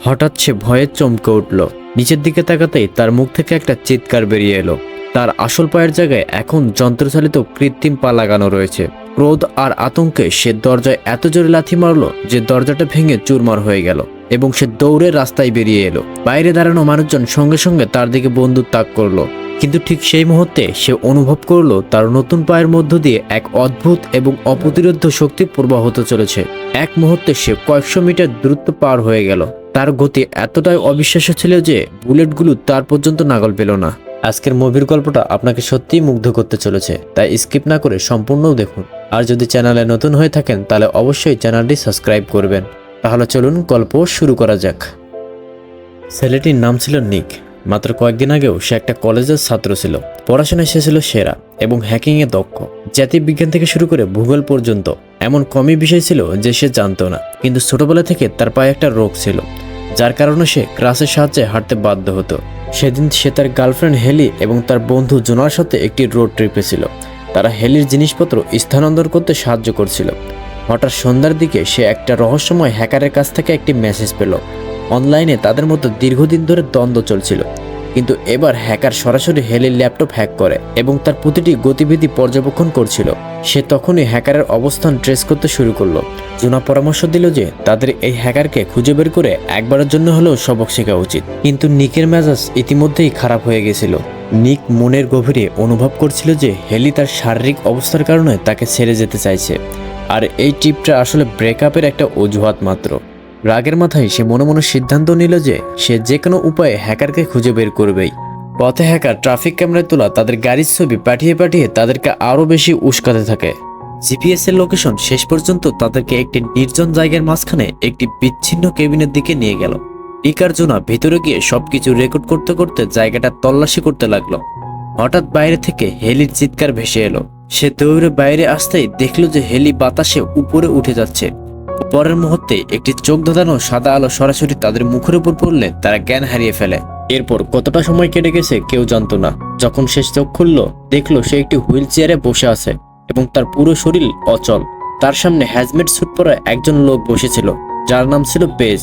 হঠাৎ সে ভয়ে চমকে উঠল। নিচের দিকে তাকাতেই তার মুখ থেকে একটা চিৎকার বেরিয়ে এলো। তার আসল পায়ের জায়গায় এখন যন্ত্রচালিত কৃত্রিম পা লাগানো রয়েছে। ক্রোধ আর আতঙ্কে সে দরজায় এত জোরে লাথি মারল যে দরজাটা ভেঙে চুরমার হয়ে গেল এবং সে দৌড়ে রাস্তায় বেরিয়ে এলো। বাইরে দাঁড়ানো মানুষজন সঙ্গে সঙ্গে তার দিকে বন্দুক তাক করলো। কিন্তু ঠিক সেই মুহূর্তে সে অনুভব করলো তার নতুন পায়ের মধ্য দিয়ে এক অদ্ভুত এবং অপ্রতিরোধ্য শক্তি প্রবাহ হতে চলেছে। এক মুহূর্তে সে কয়েকশো মিটার দূরত্ব পার হয়ে গেল। তার গতি এতটাই অবিশ্বাস্য ছিল যে বুলেটগুলো তার পর্যন্ত নাগাল পেল না। আজকের মুভির গল্পটা আপনাকে সত্যিই মুগ্ধ করতে চলেছে, তাই স্কিপ না করে সম্পূর্ণও দেখুন। আর যদি চ্যানেলে নতুন হয়ে থাকেন তাহলে অবশ্যই চ্যানেলটি সাবস্ক্রাইব করবেন। তাহলে চলুন গল্প শুরু করা যাক। ছেলেটির নাম ছিল নিক। মাত্র কয়েকদিন আগেও সে একটা কলেজের ছাত্র ছিল। পড়াশোনায় সে ছিল সেরা এবং হ্যাকিংয়ে দক্ষ। জাতীয় বিজ্ঞান থেকে শুরু করে ভূগোল পর্যন্ত এমন কমই বিষয় ছিল যে সে জানতো না। কিন্তু ছোটবেলা থেকে তার পায়ে একটা রোগ ছিল, যার কারণে সে ক্রাসের সাহায্যে হাঁটতে বাধ্য হতো। সেদিন সে তার গার্লফ্রেন্ড হেলি এবং তার বন্ধু জোনার সাথে একটি রোড ট্রিপে ছিল। তারা হেলির জিনিসপত্র স্থানান্তর করতে সাহায্য করছিল। হঠাৎ সন্ধ্যার দিকে সে একটা রহস্যময় হ্যাকারের কাছ থেকে একটি মেসেজ পেল। অনলাইনে তাদের মধ্যে দীর্ঘদিন ধরে দ্বন্দ্ব চলছিল, কিন্তু এবার হ্যাকার সরাসরি হেলির ল্যাপটপ হ্যাক করে এবং তার প্রতিটি গতিবিধি পর্যবেক্ষণ করছিল। সে তখনই হ্যাকারের অবস্থান ট্রেস করতে শুরু করলো। জোনা পরামর্শ দিল যে তাদের এই হ্যাকারকে খুঁজে বের করে একবারের জন্য হলেও সবক শেখা উচিত। কিন্তু নিকের মেজাজ ইতিমধ্যেই খারাপ হয়ে গেছিল। নিক মনের গভীরে অনুভব করছিল যে হেলি তার শারীরিক অবস্থার কারণে তাকে ছেড়ে যেতে চাইছে, আর এই ট্রিপটা আসলে ব্রেকআপের একটা অজুহাত মাত্র। রাগের মাথায় সে মনে মনে সিদ্ধান্ত নিল যে সে যে কোনো উপায়ে হ্যাকারকে খুঁজে বের করবেই। পথে হ্যাকার ট্রাফিক ক্যামেরায় তোলা তাদের গাড়ির ছবি পাঠিয়ে পাঠিয়ে তাদেরকে আরও বেশি উস্কাতে থাকে। জিপিএস এর লোকেশন শেষ পর্যন্ত তাদেরকে একটি নির্জন জায়গার মাঝখানে একটি বিচ্ছিন্ন কেবিনের দিকে নিয়ে গেল। নিকার জোনা ভেতরে গিয়ে সবকিছু রেকর্ড করতে করতে জায়গাটা তল্লাশি করতে লাগলো। হঠাৎ বাইরে থেকে হেলির চিৎকার ভেসে এলো। সে দৌড়ে বাইরে আসতেই দেখলো যে হেলি বাতাসে উপরে উঠে যাচ্ছে। পরের মুহূর্তে একটি চোখ ধাঁধানো সাদা আলো সরাসরি তাদের মুখের উপর পড়লে তারা জ্ঞান হারিয়ে ফেলে। এরপর কতটা সময় কেটে গেছে কেউ জানতো না। যখন সে চোখ খুলল দেখলো সে একটি হুইল চেয়ারে বসে আছে এবং তার পুরো শরীর অচল। তার সামনে হ্যাজমেট স্যুট পরা একজন লোক বসেছিল, যার নাম ছিল পেজ।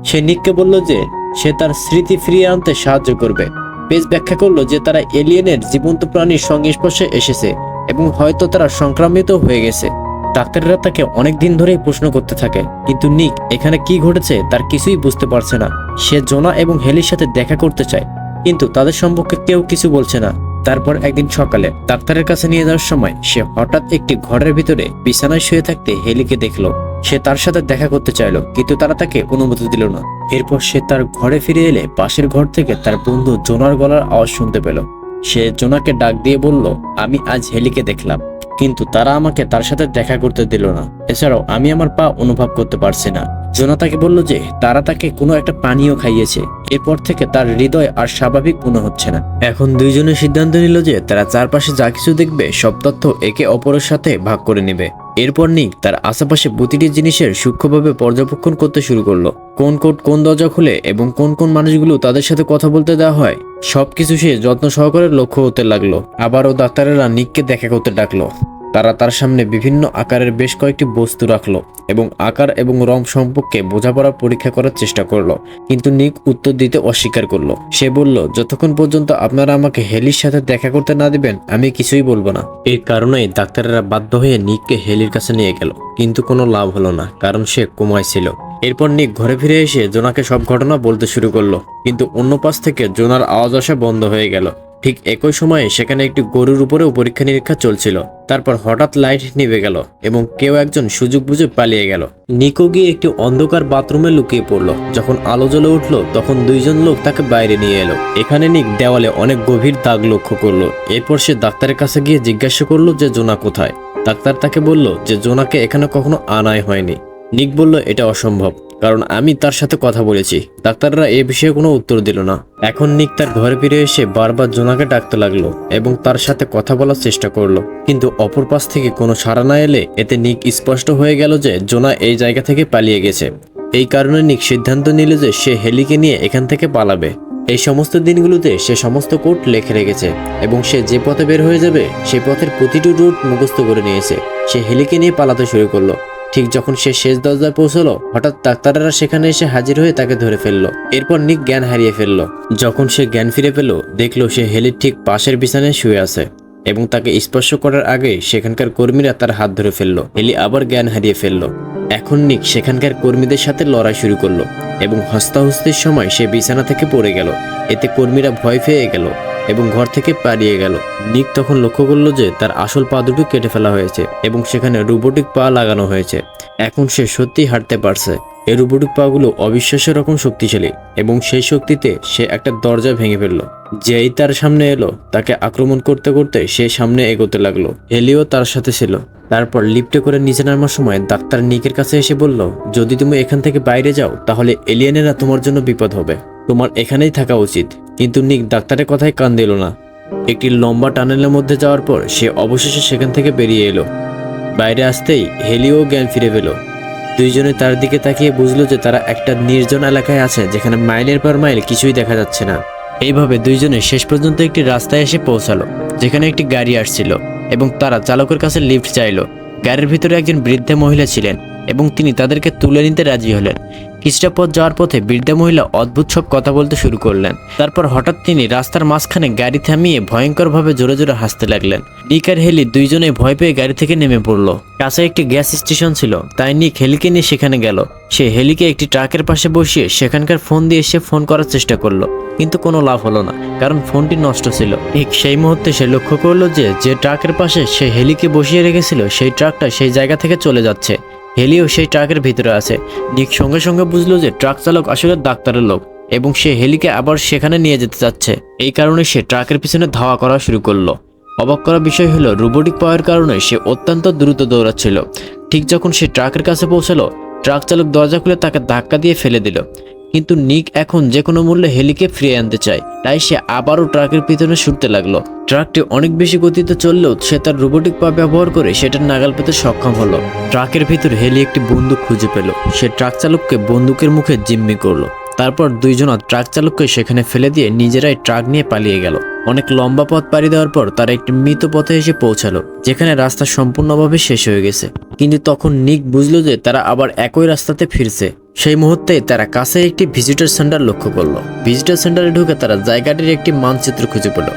সে নিককে বলল যে সে তার স্মৃতি ফিরিয়ে আনতে সাহায্য করবে। পেজ ব্যাখ্যা করলো যে তারা এলিয়েনের জীবন্ত প্রাণীর সংস্পর্শে এসেছে এবং হয়তো তারা সংক্রামিত হয়ে গেছে। ডাক্তাররা তাকে অনেক দিন ধরেই প্রশ্ন করতে থাকে, কিন্তু নিক এখানে কি ঘটেছে তার কিছুই বুঝতে পারছে না। সে জোনা এবং হেলির সাথে দেখা করতে চায়, কিন্তু তাদের সম্পর্কে কেউ কিছু বলছে না। তারপর একদিন সকালে ডাক্তারের কাছে নিয়ে যাওয়ার সময় সে হঠাৎ একটি ঘরের ভিতরে বিছানায় শুয়ে থাকতে হেলিকে দেখলো। সে তার সাথে দেখা করতে চাইলো, কিন্তু তারা তাকে অনুমতি দিল না। এরপর সে তার ঘরে ফিরে এলে পাশের ঘর থেকে তার বন্ধু জোনার গলার আওয়াজ শুনতে পেল। সে জোনাকে ডাক দিয়ে বলল, আমি আজ হেলিকে দেখলাম, কিন্তু তারা আমাকে তার সাথে দেখা করতে দিল না। এছাড়াও আমি আমার পা অনুভব করতে পারছি না। জোনা তাকে বলল যে তারা তাকে কোনো একটা পানীয় খাইয়েছে। এরপর থেকে তার হৃদয় আর স্বাভাবিক মনে হচ্ছে না। এখন দুইজনে সিদ্ধান্ত নিল যে তারা চারপাশে যা কিছু দেখবে সব তথ্য একে অপরের সাথে ভাগ করে নেবে। এরপর নিক তার আশেপাশে প্রতিটি জিনিসের সূক্ষ্মভাবে পর্যবেক্ষণ করতে শুরু করলো। কোন কোড কোন দরজা খুলে এবং কোন কোন মানুষগুলো তাদের সাথে কথা বলতে দেওয়া হয়, সবকিছু সে যত্ন সহকারে লক্ষ্য হতে লাগলো। আবারও ডাক্তারেরা নিককে দেখা করতে ডাকলো। তারা তার সামনে বিভিন্ন আকারের বেশ কয়েকটি বস্তু রাখলো এবং আকার এবং রং সম্পর্কে বোঝাপড়া পরীক্ষা করার চেষ্টা করলো, কিন্তু নিক উত্তর দিতে অস্বীকার করলো। সে বলল, যতক্ষণ পর্যন্ত আপনারা আমাকে হেলির সাথে দেখা করতে না দিবেন আমি কিছুই বলবো না। এর কারণেই ডাক্তারেরা বাধ্য হয়ে নিককে হেলির কাছে নিয়ে গেল, কিন্তু কোনো লাভ হলো না, কারণ সে কোমায় ছিল। এরপর নিক ঘরে ফিরে এসে জোনাকে সব ঘটনা বলতে শুরু করলো, কিন্তু অন্য পাশ থেকে জোনার আওয়াজ আসা বন্ধ হয়ে গেল। ঠিক একই সময়ে সেখানে একটি গরুর উপরেও পরীক্ষা নিরীক্ষা চলছিল। তারপর হঠাৎ লাইট নিভে গেল এবং কেউ একজন সুযোগ বুঝে পালিয়ে গেল। নিকো গিয়ে একটি অন্ধকার বাথরুমে লুকিয়ে পড়লো। যখন আলো জ্বলে উঠলো তখন দুইজন লোক তাকে বাইরে নিয়ে এলো। এখানে নিক দেওয়ালে অনেক গভীর দাগ লক্ষ্য করলো। এরপর সে ডাক্তারের কাছে গিয়ে জিজ্ঞাসা করলো যে জোনা কোথায়। ডাক্তার তাকে বলল যে জোনাকে এখানে কখনো আনাই হয়নি। নিক বলল এটা অসম্ভব, কারণ আমি তার সাথে কথা বলেছি। ডাক্তাররা এ বিষয়ে কোনো উত্তর দিল না। এখন নিক তার ঘরে ফিরে এসে বারবার জোনাকে ডাকতে লাগলো এবং তার সাথে কথা বলার চেষ্টা করলো, কিন্তু অপর পাশ থেকে কোনো সাড়া না এলে এতে নিক স্পষ্ট হয়ে গেল যে জোনা এই জায়গা থেকে পালিয়ে গেছে। এই কারণে নিক সিদ্ধান্ত নিল যে সে হেলিকে নিয়ে এখান থেকে পালাবে। এই সমস্ত দিনগুলোতে সে সমস্ত কোড লিখে রেখেছে এবং সে যে পথে বের হয়ে যাবে সেই পথের প্রতিটি রুট মুখস্থ করে নিয়েছে। সে হেলিকে নিয়ে পালাতে শুরু করলো। ঠিক যখন সে শেষ দরজায় পৌঁছলো, হঠাৎ ডাক্তাররা সেখানে এসে হাজির হয়ে তাকে ধরে ফেললো। এরপর নিক জ্ঞান হারিয়ে ফেললো। যখন সে জ্ঞান ফিরে পেল, দেখলো সে হেলির ঠিক পাশের বিছানায় শুয়ে আছে এবং তাকে স্পর্শ করার আগে সেখানকার কর্মীরা তার হাত ধরে ফেললো। হেলি আবার জ্ঞান হারিয়ে ফেললো। এখন নিক সেখানকার কর্মীদের সাথে লড়াই শুরু করলো এবং হস্তাহস্তির সময় সে বিছানা থেকে পড়ে গেল। এতে কর্মীরা ভয় পেয়ে গেল এবং ঘর থেকে পালিয়ে গেল। নিক তখন লক্ষ্য করলো যে তার আসল পা দুটো কেটে ফেলা হয়েছে এবং সেখানে রোবোটিক পা লাগানো হয়েছে। এখন সে সত্যিই হাঁটতে পারছে। এই রোবোটিক পাগুলো অবিশ্বাস্য রকম শক্তিশালী এবং সেই শক্তিতে সে একটা দরজা ভেঙে ফেললো। যেই তার সামনে এলো, তাকে আক্রমণ করতে করতে সে সামনে এগোতে লাগলো। হেলিও তার সাথে ছিল। তারপর লিফটে করে নিচে নামার সময় ডাক্তার নিকের কাছে এসে বলল, যদি তুমি এখান থেকে বাইরে যাও তাহলে এলিয়েনেরা তোমার জন্য বিপদ হবে, তোমার এখানেই থাকা উচিত। কিন্তু নিক ডাক্তারের কথায় কান দিল না। একটি লম্বা টানেলের মধ্যে যাওয়ার পর সে অবশেষে সেখান থেকে বেরিয়ে এলো। বাইরে আসতেই হেলিও জ্ঞান ফিরে পেল। দুইজনে তার দিকে তাকিয়ে বুঝলো যে তারা একটা নির্জন এলাকায় আছে যেখানে মাইলের পর মাইল কিছুই দেখা যাচ্ছে না। এইভাবে দুইজনে শেষ পর্যন্ত একটি রাস্তায় এসে পৌঁছালো যেখানে একটি গাড়ি আসছিল এবং তারা চালকের কাছে লিফট চাইলো। গাড়ির ভিতরে একজন বৃদ্ধা মহিলা ছিলেন এবং তিনি তাদেরকে তুলে নিতে রাজি হলেন। কিছুটা পথ যাওয়ার পথে বৃদ্ধা মহিলা অদ্ভুত সব কথা বলতে শুরু করলেন। তারপর হঠাৎ তিনি রাস্তার মাঝখানে গাড়ি থামিয়ে ভয়ঙ্করভাবে জোরে জোরে হাসতে লাগলেন। নিক আর হেলি দুইজনেই ভয় পেয়ে গাড়ি থেকে নেমে পড়লো। কাছে একটি গ্যাস স্টেশন ছিল, তাই নিক হেলিকে নিয়ে সেখানে গেল। সে হেলিকে একটি ট্রাকের পাশে বসিয়ে সেখানকার ফোন দিয়ে সে ফোন করার চেষ্টা করলো, কিন্তু কোনো লাভ হলো না, কারণ ফোনটি নষ্ট ছিল। ঠিক সেই মুহূর্তে সে লক্ষ্য করলো যে ট্রাকের পাশে সে হেলিকে বসিয়ে রেখেছিল সেই ট্রাকটা সেই জায়গা থেকে চলে যাচ্ছে। হেলিও সেই ট্রাকের ভিতরে আছে। নিক সঙ্গে সঙ্গে বুঝলো যে ট্রাক চালক আসলে ডাক্তারের লোক এবং সে হেলিকে আবার সেখানে নিয়ে যেতে চাচ্ছে। এই কারণে সে ট্রাকের পিছনে ধাওয়া করা শুরু করলো। অবাক করা বিষয় হলো, রোবোটিক পাওয়ার কারণে সে অত্যন্ত দ্রুত দৌড়াচ্ছিল। ঠিক যখন সে ট্রাকের কাছে পৌঁছালো, ট্রাক চালক দরজা খুলে তাকে ধাক্কা দিয়ে ফেলে দিল। কিন্তু নিক এখন যে কোনো মূল্যে হেলিকে ফিরিয়ে আনতে চায়, তাই সে আবারও ট্রাকের পিছনে ছুটতে লাগলো। ট্রাকটি অনেক বেশি গতিতে চললেও সে তার রোবোটিক পা ব্যবহার করে সেটার নাগাল পেতে সক্ষম হলো। ট্রাকের ভিতর হেলি একটি বন্দুক খুঁজে পেল। সে ট্রাক চালককে বন্দুকের মুখে জিম্মি করলো। তারপর দুইজনা ট্রাক চালককে সেখানে ফেলে দিয়ে নিজেরাই ট্রাক নিয়ে পালিয়ে গেল। অনেক লম্বা পথ পাড়ি দেওয়ার পর তারা একটি মৃত পথে এসে পৌঁছালো যেখানে রাস্তা সম্পূর্ণভাবে শেষ হয়ে গেছে। কিন্তু তখন নিক বুঝলো যে তারা আবার একই রাস্তাতে ফিরছে। সেই মুহূর্তে তারা কাছে একটি ভিজিটর সেন্টার লক্ষ্য করলো। ভিজিটর সেন্টারে ঢুকে তারা জায়গাটির একটি মানচিত্র খুঁজে পেল।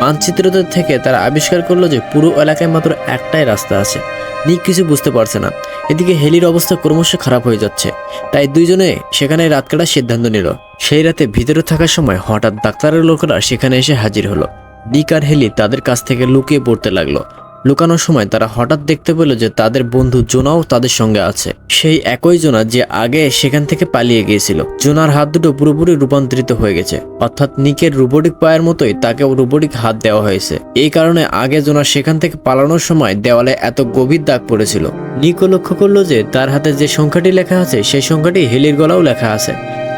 মানচিত্রদের থেকে তারা আবিষ্কার করলো যে পুরো এলাকায় মাত্র একটাই রাস্তা আছে। নিক কিছু বুঝতে পারছে না। এদিকে হেলির অবস্থা ক্রমশ খারাপ হয়ে যাচ্ছে, তাই দুইজনে সেখানে রাত কাটার সিদ্ধান্ত নিল। সেই রাতে ভিতরে থাকার সময় হঠাৎ ডাক্তারের লোকেরা সেখানে এসে হাজির হলো। নিক আর হেলি তাদের কাছ থেকে লুকিয়ে পড়তে লাগলো। লুকানোর সময় তারা হঠাৎ দেখতে পেল যে তাদের বন্ধু জোনাও তাদের সঙ্গে আছে। সেই একই জোনা যে আগে সেখান থেকে পালিয়ে গিয়েছিল। জোনার হাত দুটো পুরোপুরি রূপান্তরিত হয়ে গেছে, অর্থাৎ নিকের রোবোটিক পায়ের মতোই তাকেও রোবোটিক হাত দেওয়া হয়েছে। এই কারণে আগে জোনা সেখান থেকে পালানোর সময় দেওয়ালে এত গভীর দাগ পড়েছিল। নিকও লক্ষ্য করলো যে তার হাতে যে সংখ্যাটি লেখা আছে সেই সংখ্যাটি হেলির গলাও লেখা আছে।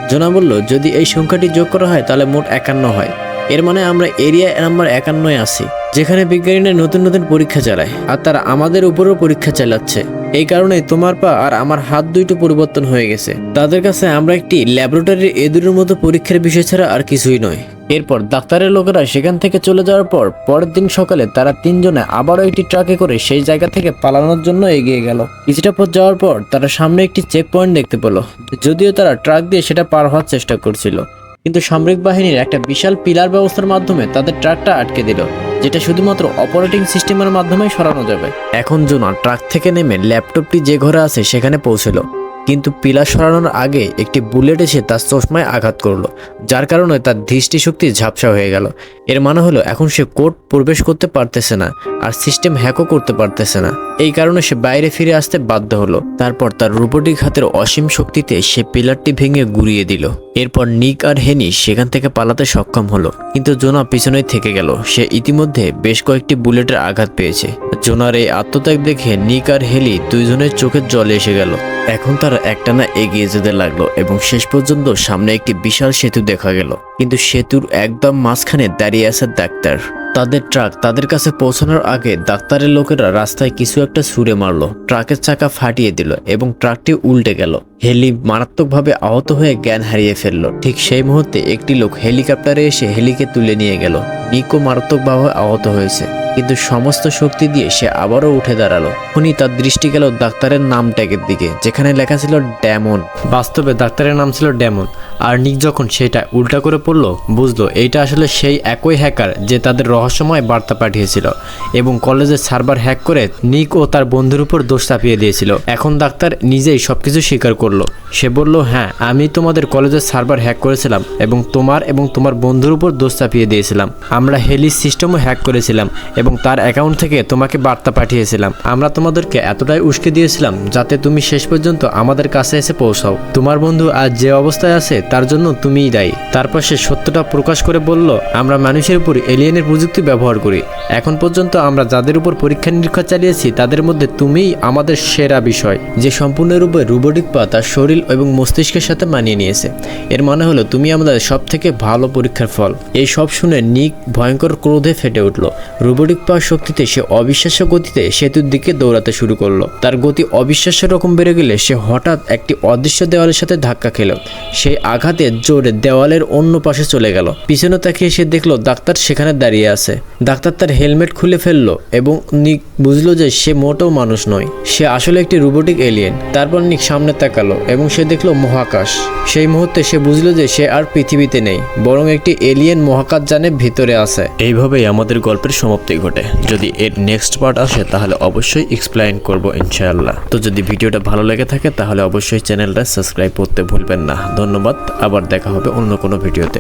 জোনা বলল, যদি এই সংখ্যাটি যোগ করা হয় তাহলে মোট 51 হয়। এর মানে আমরা এরিয়া নাম্বার 51 আছি, যেখানে বিজ্ঞানীরা নতুন নতুন পরীক্ষা চালায় আর তারা আমাদের উপরও পরীক্ষা চালাচ্ছে। এই কারণে তোমার পা আর আমার হাত দুইটো পরিবর্তন হয়ে গেছে। তাদের কাছে আমরা একটি ল্যাবরেটরির এদুরের মতো পরীক্ষার বিষয় ছাড়া আর কিছুই নয়। এরপর ডাক্তারের লোকেরা সেখান থেকে চলে যাওয়ার পর পরের দিন সকালে তারা তিনজনে আবারও একটি ট্রাকে করে সেই জায়গা থেকে পালানোর জন্য এগিয়ে গেল। কিছুটা পথ যাওয়ার পর তারা সামনে একটি চেক পয়েন্ট দেখতে পেল। যদিও তারা ট্রাক দিয়ে সেটা পার হওয়ার চেষ্টা করছিল, কিন্তু সামরিক বাহিনীর একটা বিশাল পিলার ব্যবস্থার মাধ্যমে তাদের ট্রাকটা আটকে দিল, যেটা শুধুমাত্র অপারেটিং সিস্টেমের মাধ্যমেই সরানো যাবে। এখন জোনা ট্রাক থেকে নেমে ল্যাপটপটি যে ঘরে আছে সেখানে পৌঁছলো, কিন্তু পিলার সরানোর আগে একটি বুলেট এসে তার চশমায় আঘাত করলো, যার কারণে তার দৃষ্টিশক্তি ঝাপসা হয়ে গেল। এর মানে হলো এখন সে কোড প্রবেশ করতে পারতেছে না আর সিস্টেম হ্যাকও করতে পারতেছে না। এই কারণে সে বাইরে ফিরে আসতে বাধ্য হলো। তারপর তার রোবোটিক হাতের অসীম শক্তিতে সে পিলারটি ভেঙে গুড়িয়ে দিল। এরপর নিক আর হেনি সেখান থেকে পালাতে সক্ষম হলো, কিন্তু জোনা পিছনেই থেকে গেল। সে ইতিমধ্যে বেশ কয়েকটি বুলেটের আঘাত পেয়েছে। জোনার এই আত্মত্যাগ দেখে নিক আর হেলি দুইজনের চোখের জল এসে গেল। এখন তারা একটানা এগিয়ে যেতে লাগলো এবং শেষ পর্যন্ত সামনে একটি বিশাল সেতু দেখা গেল, কিন্তু সেতুর একদম মাঝখানে দাঁড়িয়ে আছে ডাক্তার। তাদের ট্রাক তাদের কাছে পৌঁছানোর আগে ডাক্তারের লোকেরা রাস্তায় কিছু একটা ছুঁড়ে মারলো, ট্রাকের চাকা ফাটিয়ে দিল এবং ট্রাকটি উল্টে গেল। হেলি মারাত্মকভাবে আহত হয়ে জ্ঞান হারিয়ে ফেললো। ঠিক সেই মুহূর্তে একটি লোক হেলিকপ্টারে এসে হেলিকে তুলে নিয়ে গেল। নিকও মারাত্মকভাবে আহত হয়েছে। কিন্তু সমস্ত শক্তি দিয়ে সে আবারও উঠে দাঁড়ালো। উনি তার দৃষ্টি গেল ডাক্তারের নাম ট্যাগের দিকে, যেখানে লেখা ছিল ডেমন। বাস্তবে ডাক্তারের নাম ছিল ডেমন, আর নিক যখন সেটা উল্টা করে পড়লো বুঝলো এইটা আসলে সেই একই হ্যাকার যে তাদের রহস্যময় বার্তা পাঠিয়েছিল এবং কলেজের সার্ভার হ্যাক করে নিক ও তার বন্ধুর উপর দোষ চাপিয়ে দিয়েছিল। এখন ডাক্তার নিজেই সবকিছু স্বীকার করলো। সে বলল, হ্যাঁ, আমি তোমাদের কলেজের সার্ভার হ্যাক করেছিলাম এবং তোমার বন্ধুর উপর দোষ চাপিয়ে দিয়েছিলাম। আমরা হেলিস সিস্টেমও হ্যাক করেছিলাম এবং তার অ্যাকাউন্ট থেকে তোমাকে বার্তা পাঠিয়েছিলাম। আমরা তোমাদেরকে এতটাই উস্কে দিয়েছিলাম যাতে তুমি শেষ পর্যন্ত আমাদের কাছে এসে পৌঁছাও। তোমার বন্ধু আজ যে অবস্থায় আছে তার জন্য তুমিই দায়ী। তারপর সে সত্যটা প্রকাশ করে বলল, আমরা মানুষের উপর এলিয়েনের প্রযুক্তি ব্যবহার করি। এখন পর্যন্ত আমরা যাদের উপর পরীক্ষা নিরীক্ষা চালিয়েছি তাদের মধ্যে তুমিই আমাদের সেরা বিষয়, যে সম্পূর্ণরূপে রোবটিক পা তার শরীর এবং মস্তিষ্কের সাথে মানিয়ে নিয়েছে। এর মানে হলো তুমি আমাদের সব থেকে ভালো পরীক্ষার ফল। এই সব শুনে নিক ভয়ঙ্কর ক্রোধে ফেটে উঠল। রোবটিক পা শক্তিতে সে অবিশ্বাস্য গতিতে সেতুর দিকে দৌড়াতে শুরু করলো। তার গতি অবিশ্বাস্য রকম বেড়ে গেলে সে হঠাৎ একটি অদৃশ্য দেওয়ালের সাথে ধাক্কা খেল। সেই আঘাতে জোরে দেওয়ালের অন্য পাশে চলে গেল। পিছনে তাকিয়ে সে দেখলো ডাক্তার সেখানে দাঁড়িয়ে আছে। ডাক্তার তার হেলমেট খুলে ফেললো এবং নিক বুঝলো যে সে মোটেও মানুষ নয়, সে আসলে একটি রোবটিক এলিয়েন। তারপর নিক সামনে তাকালো এবং সে দেখলো মহাকাশ। সেই মুহূর্তে সে বুঝলো যে সে আর পৃথিবীতে নেই, বরং একটি এলিয়েন মহাকাশযানের ভিতরে আছে। এইভাবেই আমাদের গল্পের সমাপ্তি ঘটে। যদি এর নেক্সট পার্ট আসে তাহলে অবশ্যই এক্সপ্লেইন করব ইনশাআল্লাহ। তো যদি ভিডিওটা ভালো লেগে থাকে তাহলে অবশ্যই চ্যানেলটা সাবস্ক্রাইব করতে ভুলবেন না। ধন্যবাদ, আবার দেখা হবে অন্য কোনো ভিডিওতে।